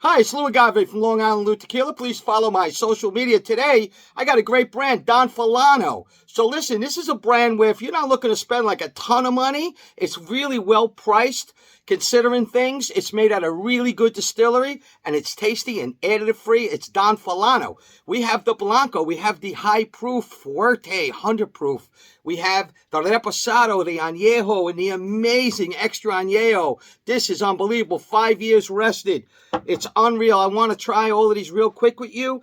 Hi, it's Lou Agave from Long Island Lou Tequila. Please follow my social media. Today, I got a great brand, Don Fulano. So listen, this is a brand where if you're not looking to spend like a ton of money, it's really well priced. Considering things, it's made at a really good distillery, and it's tasty and additive free. It's Don Fulano. We have the Blanco. We have the high proof Fuerte 100 proof. We have the Reposado, the Añejo, and the amazing Extra Añejo. This is unbelievable. 5 years rested. It's unreal. I want to try all of these real quick with you.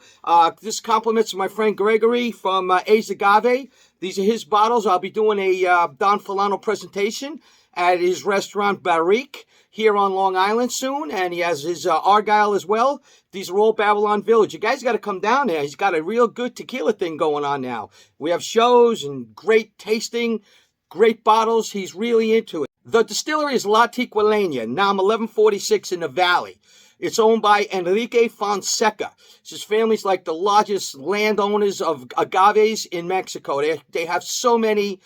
This compliments my friend Gregory from Agave. These are his bottles. I'll be doing a Don Fulano presentation at his restaurant Barrique here on Long Island soon, and he has his Argyle as well. These are all Babylon Village. You guys got to come down there. He's got a real good tequila thing going on now. We have shows and great tasting, great bottles. He's really into it. The distillery is La Tequilana, NAM 1146 in the Valley. It's owned by Enrique Fonseca. His family's like the largest landowners of agaves in Mexico. They have so many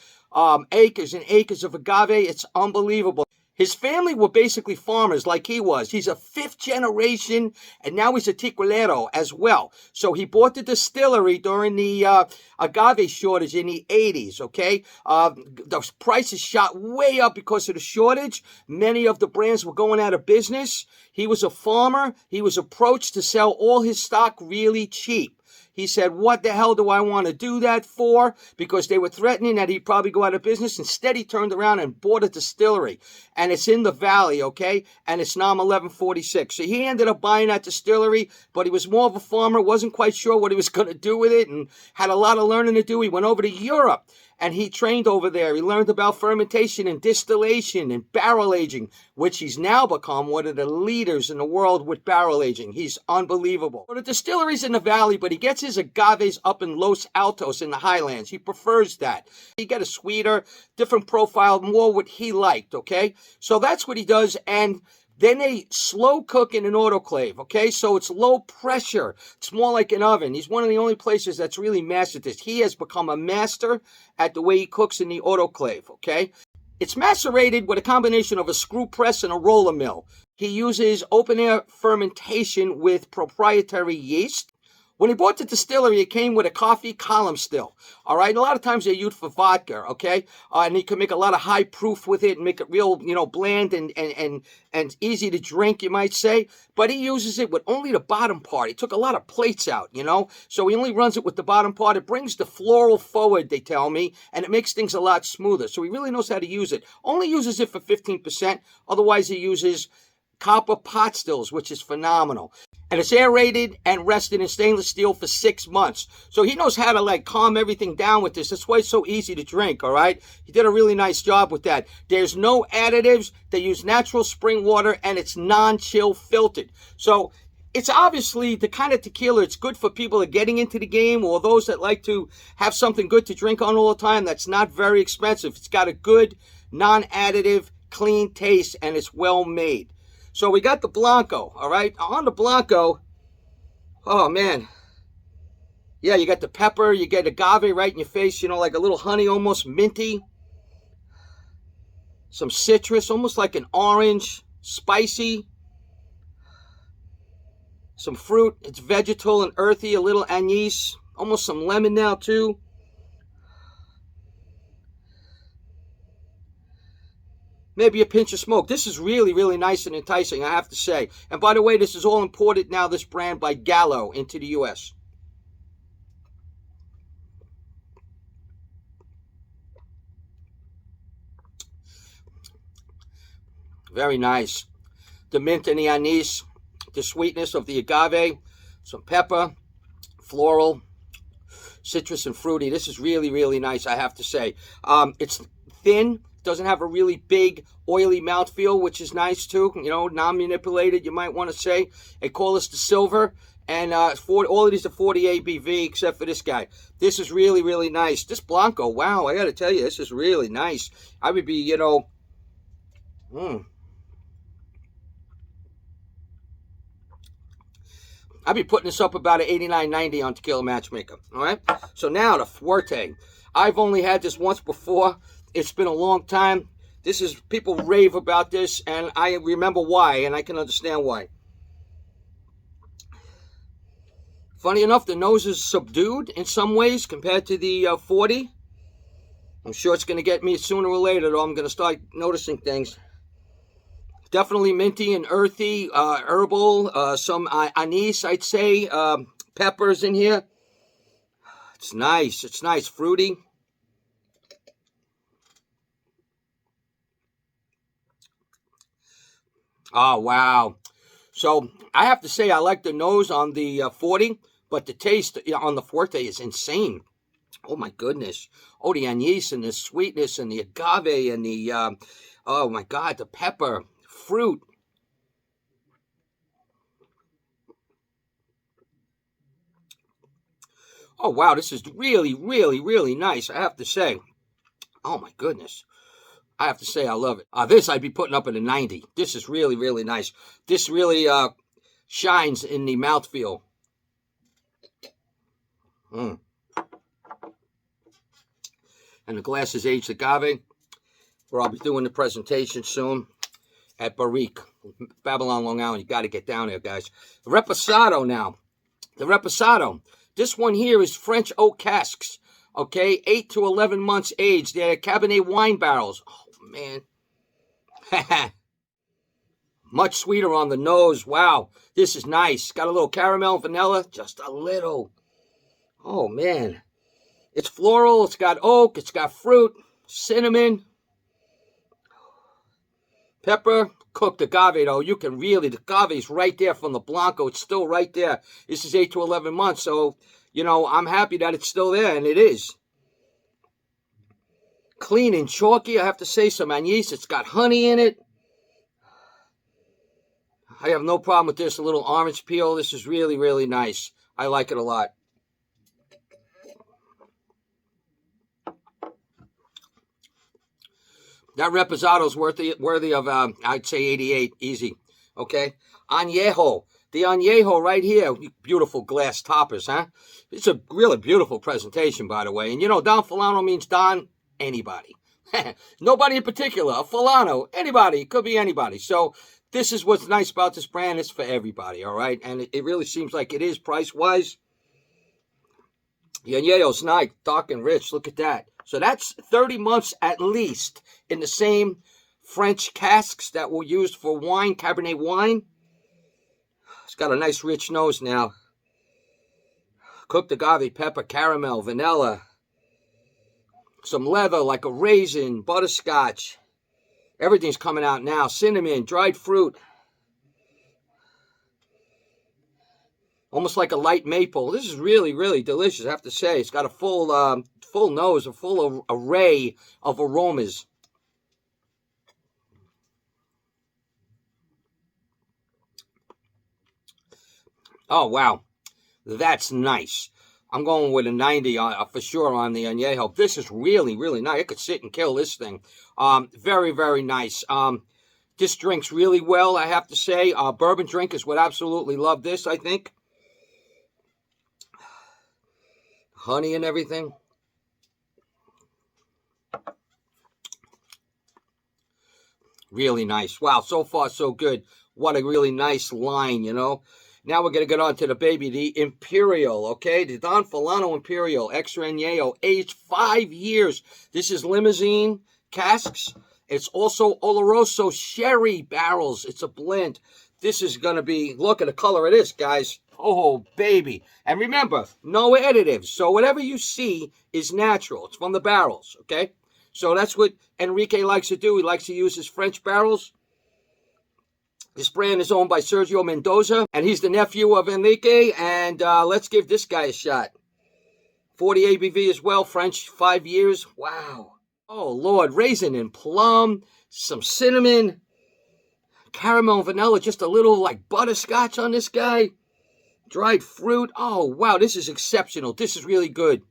acres and acres of agave. It's unbelievable. His family were basically farmers like he was. He's a fifth generation, and now he's a tequilero as well. So he bought the distillery during the agave shortage in the 80s, okay? The prices shot way up because of the shortage. Many of the brands were going out of business. He was a farmer. He was approached to sell all his stock really cheap. He said, what the hell do I want to do that for? Because they were threatening that he'd probably go out of business. Instead, he turned around and bought a distillery. And it's in the Valley, okay? And it's NAM 1146. So he ended up buying that distillery, but he was more of a farmer, wasn't quite sure what he was going to do with it, and had a lot of learning to do. He went over to Europe, and he trained over there. He learned about fermentation and distillation and barrel aging, which he's now become one of the leaders in the world with barrel aging. He's unbelievable. So the distillery's in the Valley, but he gets his agaves up in Los Altos in the Highlands. He prefers that. He got a sweeter, different profile, more what he liked, okay? So that's what he does, and then they slow cook in an autoclave, okay? So it's low pressure. It's more like an oven. He's one of the only places that's really mastered this. He has become a master at the way he cooks in the autoclave, okay? It's macerated with a combination of a screw press and a roller mill. He uses open-air fermentation with proprietary yeast. When he bought the distillery, it came with a coffee column still, all right? A lot of times they're used for vodka, okay? And he can make a lot of high proof with it and make it real, bland and easy to drink, you might say. But he uses it with only the bottom part. He took a lot of plates out, So he only runs it with the bottom part. It brings the floral forward, they tell me, and it makes things a lot smoother. So he really knows how to use it. Only uses it for 15%. Otherwise, he uses copper pot stills, which is phenomenal. And it's aerated and rested in stainless steel for 6 months. So he knows how to calm everything down with this. That's why it's so easy to drink, all right? He did a really nice job with that. There's no additives. They use natural spring water, and it's non-chill filtered. So it's obviously the kind of tequila, it's good for people that are getting into the game or those that like to have something good to drink on all the time that's not very expensive. It's got a good, non-additive, clean taste, and it's well made. So we got the Blanco, all right? On the Blanco, oh, man. Yeah, you got the pepper. You get agave right in your face, like a little honey, almost minty. Some citrus, almost like an orange, spicy. Some fruit. It's vegetal and earthy, a little anise. Almost some lemon now, too. Maybe a pinch of smoke. This is really, really nice and enticing, I have to say. And by the way, this is all imported now, this brand, by Gallo into the U.S. Very nice. The mint and the anise, the sweetness of the agave, some pepper, floral, citrus and fruity. This is really, really nice, I have to say. It's thin. Doesn't have a really big, oily mouthfeel, which is nice too. Non-manipulated, you might want to say. They call this the silver, and all of these are 40 ABV except for this guy. This is really, really nice. This Blanco, wow, I got to tell you, this is really nice. I would be, I'd be putting this up about an 89.90 on Tequila Matchmaker, all right? So now the Fuerte. I've only had this once before. It's been a long time. People rave about this, and I remember why, and I can understand why. Funny enough, the nose is subdued in some ways compared to the 40. I'm sure it's going to get me sooner or later, though. I'm going to start noticing things. Definitely minty and earthy, herbal, some anise, I'd say, peppers in here. It's nice. It's nice, fruity. Oh, wow. So I have to say I like the nose on the 40, but the taste on the Forte is insane. Oh, my goodness. Oh, the anise and the sweetness and the agave and the, oh, my God, the pepper, fruit. Oh, wow, this is really, really, really nice, I have to say. Oh, my goodness. I have to say I love it. This I'd be putting up at a 90. This is really, really nice. This really shines in the mouthfeel. Mm. And the glass is aged agave, where I'll be doing the presentation soon at Barrique, Babylon, Long Island. You got to get down there, guys. Reposado now. The Reposado. This one here is French oak casks. Okay, 8 to 11 months aged. They're Cabernet wine barrels. Oh, man. Much sweeter on the nose. Wow, this is nice. Got a little caramel, vanilla, just a little. Oh, man. It's floral. It's got oak. It's got fruit, cinnamon, pepper, cooked agave, though. You can really, the agave's right there from the Blanco. It's still right there. This is 8 to 11 months, so, you know, I'm happy that it's still there, and it is. Clean and chalky, I have to say, some anise. It's got honey in it. I have no problem with this. A little orange peel. This is really, really nice. I like it a lot. That Reposado's worthy of, I'd say 88, easy. Okay? Añejo. The Añejo right here. Beautiful glass toppers, huh? It's a really beautiful presentation, by the way. And you know, Don Fulano means Don anybody. Nobody in particular. A Fulano. Anybody. It could be anybody. So this is what's nice about this brand. It's for everybody, all right? And it really seems like it is price-wise. The Añejo's nice, dark and rich. Look at that. So that's 30 months at least in the same French casks that were used for wine, Cabernet wine. It's got a nice rich nose now. Cooked agave, pepper, caramel, vanilla. Some leather like a raisin, butterscotch. Everything's coming out now. Cinnamon, dried fruit. Almost like a light maple. This is really, really delicious, I have to say. It's got a full nose, a full array of aromas. Oh, wow. That's nice. I'm going with a 90 for sure on the Añejo. This is really, really nice. I could sit and kill this thing. Very, very nice. This drinks really well, I have to say. Bourbon drinkers would absolutely love this, I think. Honey and everything. Really nice. Wow, so far so good. What a really nice line, you know. Now we're going to get on to the baby, the Imperial, okay? The Don Fulano Imperial, Extra Añejo, aged 5 years. This is limousine casks. It's also Oloroso sherry barrels. It's a blend. This is going to be, look at the color of this, guys. Oh, baby. And remember, no additives. So whatever you see is natural. It's from the barrels, okay? So that's what Enrique likes to do. He likes to use his French barrels. This brand is owned by Sergio Mendoza, and he's the nephew of Enrique, and let's give this guy a shot. 40 ABV as well, French, 5 years. Wow. Oh, Lord, raisin and plum, some cinnamon, caramel and vanilla, just a little like butterscotch on this guy. Dried fruit. Oh, wow, this is exceptional. This is really good.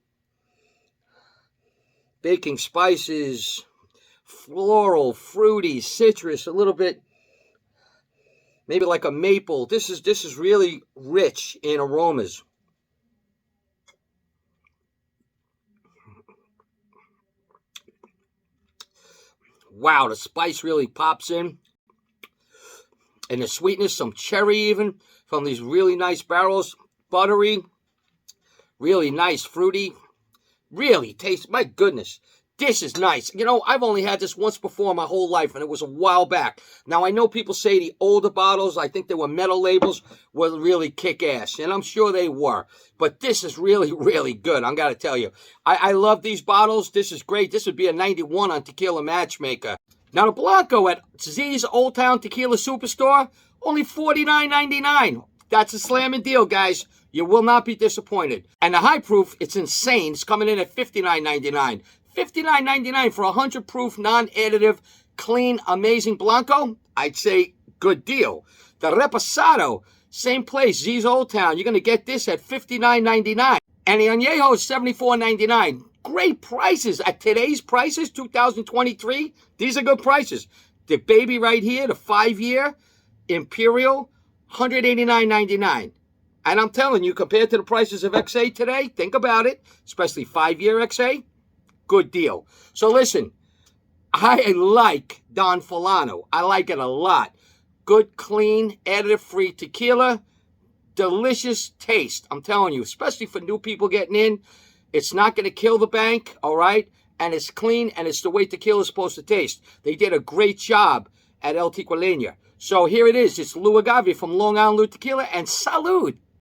Baking spices, floral, fruity, citrus, a little bit, maybe like a maple. This is really rich in aromas. Wow, the spice really pops in. And the sweetness, some cherry even, from these really nice barrels. Buttery, Really nice, fruity. Really tastes, my goodness. This is nice. You know, I've only had this once before in my whole life, and it was a while back. Now, I know people say the older bottles, I think they were metal labels, were really kick-ass, and I'm sure they were. But this is really, really good, I'm going to tell you. I love these bottles. This is great. This would be a 91 on Tequila Matchmaker. Now, the Blanco at Z's Old Town Tequila Superstore, only $49.99. That's a slamming deal, guys. You will not be disappointed. And the high proof, it's insane. It's coming in at $59.99. $59.99 for a 100 proof, non-additive, clean, amazing Blanco. I'd say good deal. The Reposado, same place, Z's Old Town. You're going to get this at $59.99. And the Añejo is $74.99. Great prices. At today's prices, 2023, these are good prices. The baby right here, the 5-year Imperial, $189.99. And I'm telling you, compared to the prices of XA today, think about it, especially 5-year XA, good deal. So listen, I like Don Fulano. I like it a lot. Good, clean, additive-free tequila. Delicious taste. I'm telling you, especially for new people getting in. It's not going to kill the bank, all right? And it's clean, and it's the way tequila is supposed to taste. They did a great job at El Tequilena. So here it is. It's Lou Agave from Long Island Lou Tequila, and salud.